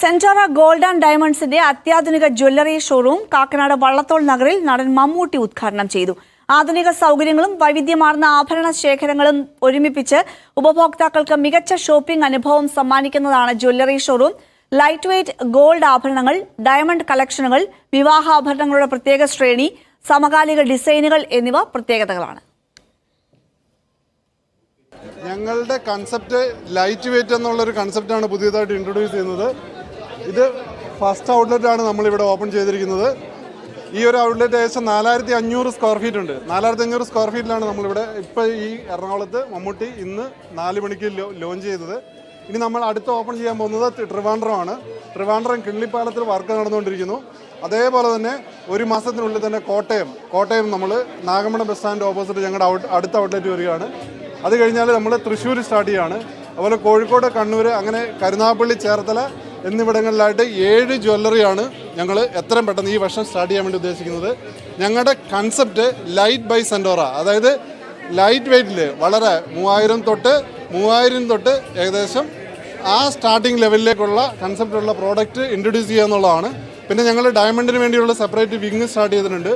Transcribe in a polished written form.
സെന്റോറ gold and ഡയമണ്ട്സിന്റെ അത്യാധുനിക jewellery showroom Kakkanad Vallathol നഗറിൽ നടൻ മമ്മൂട്ടി ഉദ്ഘാടനം ചെയ്തു. ആധുനിക സൗകര്യങ്ങളും വൈവിധ്യമാർന്ന ആഭരണ ശേഖരങ്ങളും ഒരുമിപ്പിച്ച് ഉപഭോക്താക്കൾക്ക് മികച്ച ഷോപ്പിംഗ് അനുഭവം സമ്മാനിക്കുന്നതാണ് jewellery showroom. Light weight gold ആഭരണങ്ങൾ, ഡയമണ്ട് കളക്ഷനുകൾ, വിവാഹാഭരണങ്ങളുടെ പ്രത്യേക ശ്രേണി, സമകാലിക ഡിസൈനുകൾ എന്നിവ പ്രത്യേകതകളാണ്. ഞങ്ങളുടെ കൺസെപ്റ്റ് ലൈറ്റ് വെയ്റ്റ് എന്നുള്ളൊരു കൺസെപ്റ്റാണ് പുതിയതായിട്ട് ഇൻട്രൊഡ്യൂസ് ചെയ്യുന്നത്. ഇത് ഫസ്റ്റ് ഔട്ട്ലെറ്റാണ് നമ്മളിവിടെ ഓപ്പൺ ചെയ്തിരിക്കുന്നത്. ഈ ഒരു ഔട്ട്ലെറ്റ് ഏകദേശം 4500 സ്ക്വയർ ഫീറ്റ് ഉണ്ട്. 4500 സ്ക്വയർ ഫീറ്റിലാണ് നമ്മളിവിടെ ഇപ്പോൾ ഈ എറണാകുളത്ത് മമ്മൂട്ടി ഇന്ന് 4 മണിക്ക് ലോഞ്ച് ചെയ്തത്. ഇനി നമ്മൾ അടുത്ത് ഓപ്പൺ ചെയ്യാൻ പോകുന്നത് ട്രിവാൻഡ്രമാണ്. ട്രിവാൻഡ്രം കിള്ളിപ്പാലത്തിൽ വർക്ക് നടന്നുകൊണ്ടിരിക്കുന്നു. അതേപോലെ തന്നെ ഒരു മാസത്തിനുള്ളിൽ തന്നെ കോട്ടയം നമ്മൾ നാഗമണ്ഡലം ബസ് സ്റ്റാൻഡ് ഓപ്പോസിറ്റ് ഞങ്ങളുടെ അടുത്ത ഔട്ട്ലെറ്റ് വരികയാണ്. അത് കഴിഞ്ഞാൽ നമ്മൾ തൃശ്ശൂർ സ്റ്റാർട്ട് ചെയ്യുകയാണ്. അതുപോലെ കോഴിക്കോട്, കണ്ണൂർ, അങ്ങനെ കരുനാഗപ്പള്ളി, ചേർത്തല എന്നിവിടങ്ങളിലായിട്ട് 7 ജ്വല്ലറിയാണ് ഞങ്ങൾ എത്രയും പെട്ടെന്ന് ഈ വർഷം സ്റ്റാർട്ട് ചെയ്യാൻ വേണ്ടി ഉദ്ദേശിക്കുന്നത്. ഞങ്ങളുടെ കൺസെപ്റ്റ് ലൈറ്റ് ബൈ സെന്റോറ, അതായത് ലൈറ്റ് വെയ്റ്റിൽ വളരെ 3000 തൊട്ട് ഏകദേശം ആ സ്റ്റാർട്ടിംഗ് ലെവലിലേക്കുള്ള കൺസെപ്റ്റുള്ള പ്രോഡക്റ്റ് ഇൻട്രൊഡ്യൂസ് ചെയ്യുക എന്നുള്ളതാണ്. പിന്നെ ഞങ്ങൾ ഡയമണ്ടിന് വേണ്ടിയുള്ള സെപ്പറേറ്റ് വിങ് സ്റ്റാർട്ട് ചെയ്തിട്ടുണ്ട്.